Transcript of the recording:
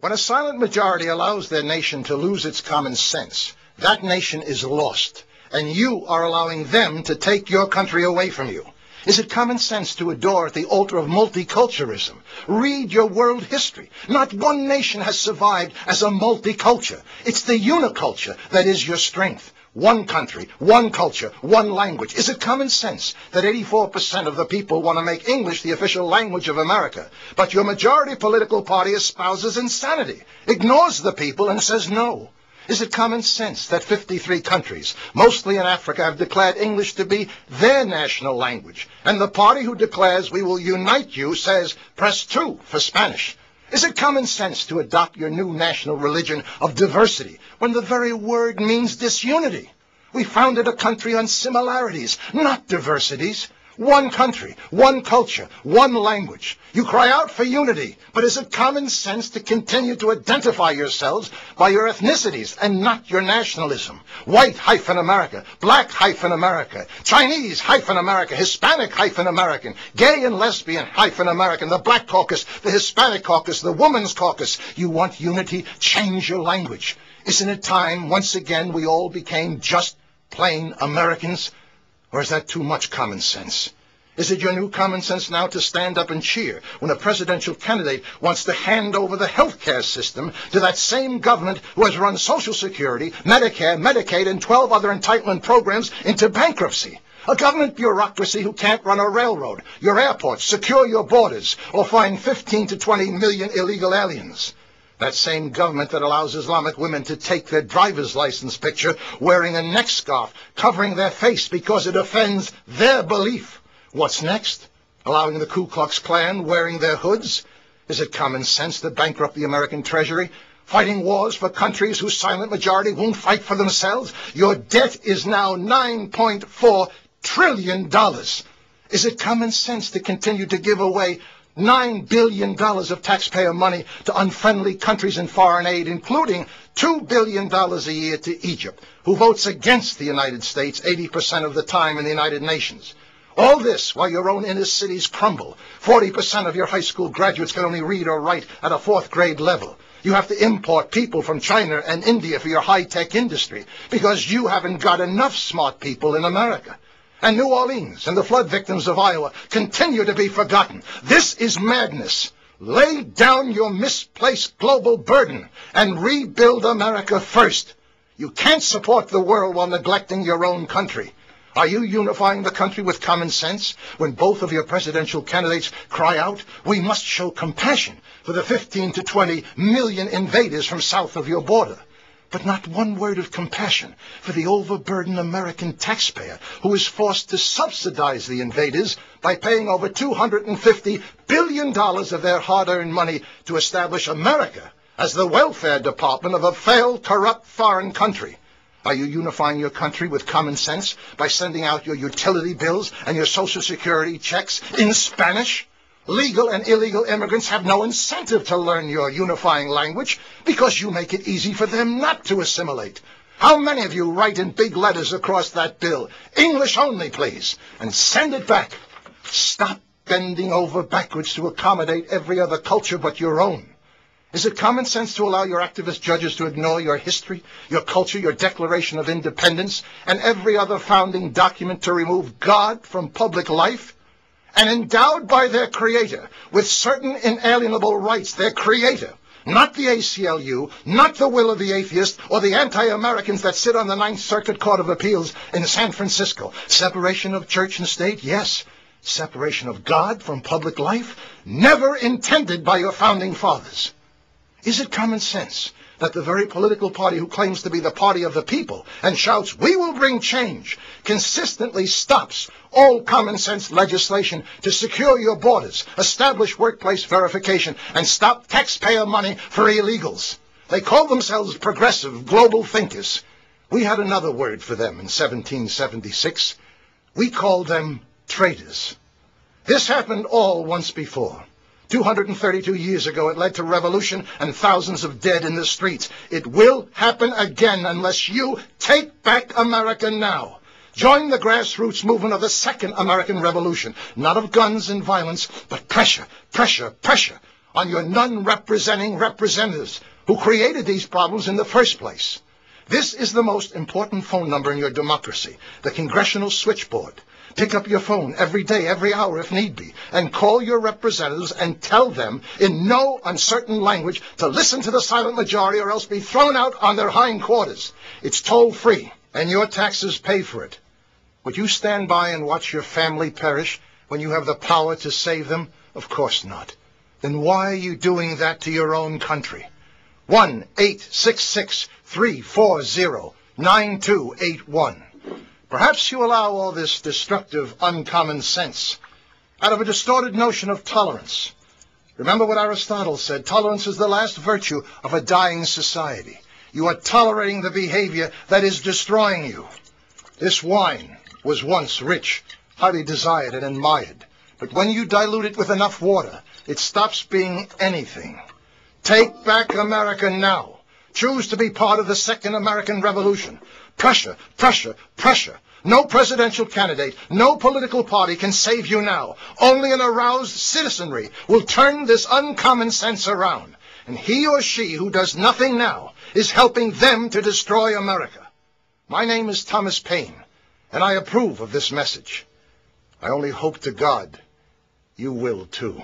When a silent majority allows their nation to lose its common sense, that nation is lost, and you are allowing them to take your country away from you. Is it common sense to adore at the altar of multiculturalism? Read your world history. Not one nation has survived as a multiculture. It's the uniculture that is your strength. One country, one culture, one language. Is it common sense that 84% of the people want to make English the official language of America, but your majority political party espouses insanity, ignores the people, and says no? Is it common sense that 53 countries, mostly in Africa, have declared English to be their national language, and the party who declares we will unite you says press 2 for Spanish? Is it common sense to adopt your new national religion of diversity when the very word means disunity? We founded a country on similarities, not diversities. One country, one culture, one language. You cry out for unity, but is it common sense to continue to identify yourselves by your ethnicities and not your nationalism? White-America, Black-America, Chinese-America, Hispanic-American, gay and lesbian-American, the Black Caucus, the Hispanic Caucus, the Women's Caucus. You want unity? Change your language. Isn't it time, once again, we all became just plain Americans? Or is that too much common sense? Is it your new common sense now to stand up and cheer when a presidential candidate wants to hand over the health care system to that same government who has run Social Security, Medicare, Medicaid, and 12 other entitlement programs into bankruptcy? A government bureaucracy who can't run a railroad, your airports, secure your borders, or find 15 to 20 million illegal aliens. That same government that allows Islamic women to take their driver's license picture wearing a neck scarf, covering their face because it offends their belief. What's next? Allowing the Ku Klux Klan wearing their hoods? Is it common sense to bankrupt the American Treasury? Fighting wars for countries whose silent majority won't fight for themselves? Your debt is now $9.4 trillion. Is it common sense to continue to give away $9 billion of taxpayer money to unfriendly countries in foreign aid, including $2 billion a year to Egypt, who votes against the United States 80% of the time in the United Nations? All this while your own inner cities crumble. 40% of your high school graduates can only read or write at a 4th grade level. You have to import people from China and India for your high-tech industry because you haven't got enough smart people in America. And New Orleans and the flood victims of Iowa continue to be forgotten. This is madness. Lay down your misplaced global burden and rebuild America first. You can't support the world while neglecting your own country. Are you unifying the country with common sense when both of your presidential candidates cry out, we must show compassion for the 15 to 20 million invaders from south of your border? But not one word of compassion for the overburdened American taxpayer who is forced to subsidize the invaders by paying over $250 billion of their hard-earned money to establish America as the welfare department of a failed, corrupt foreign country. Are you unifying your country with common sense by sending out your utility bills and your Social Security checks in Spanish? Legal and illegal immigrants have no incentive to learn your unifying language because you make it easy for them not to assimilate. How many of you write in big letters across that bill, English only, please, and send it back? Stop bending over backwards to accommodate every other culture but your own. Is it common sense to allow your activist judges to ignore your history, your culture, your Declaration of Independence, and every other founding document to remove God from public life? And endowed by their creator with certain inalienable rights, their creator, not the ACLU, not the will of the atheist, or the anti-Americans that sit on the Ninth Circuit Court of Appeals in San Francisco. Separation of church and state, yes. Separation of God from public life, never intended by your founding fathers. Is it common sense that the very political party who claims to be the party of the people and shouts, we will bring change, consistently stops all common sense legislation to secure your borders, establish workplace verification, and stop taxpayer money for illegals? They call themselves progressive global thinkers. We had another word for them in 1776. We called them traitors. This happened all once before. 232 years ago, it led to revolution and thousands of dead in the streets. It will happen again unless you take back America now. Join the grassroots movement of the Second American Revolution, not of guns and violence, but pressure, pressure, pressure on your none-representing representatives who created these problems in the first place. This is the most important phone number in your democracy, the Congressional Switchboard. Pick up your phone every day, every hour if need be, and call your representatives and tell them in no uncertain language to listen to the silent majority or else be thrown out on their hindquarters. It's toll-free, and your taxes pay for it. Would you stand by and watch your family perish when you have the power to save them? Of course not. Then why are you doing that to your own country? 1-866-340-9281. Perhaps you allow all this destructive, uncommon sense out of a distorted notion of tolerance. Remember what Aristotle said, tolerance is the last virtue of a dying society. You are tolerating the behavior that is destroying you. This wine was once rich, highly desired and admired. But when you dilute it with enough water, it stops being anything. Take back America now. Choose to be part of the Second American Revolution. Pressure, pressure, pressure. No presidential candidate, no political party can save you now. Only an aroused citizenry will turn this uncommon sense around. And he or she who does nothing now is helping them to destroy America. My name is Thomas Paine, and I approve of this message. I only hope to God you will too.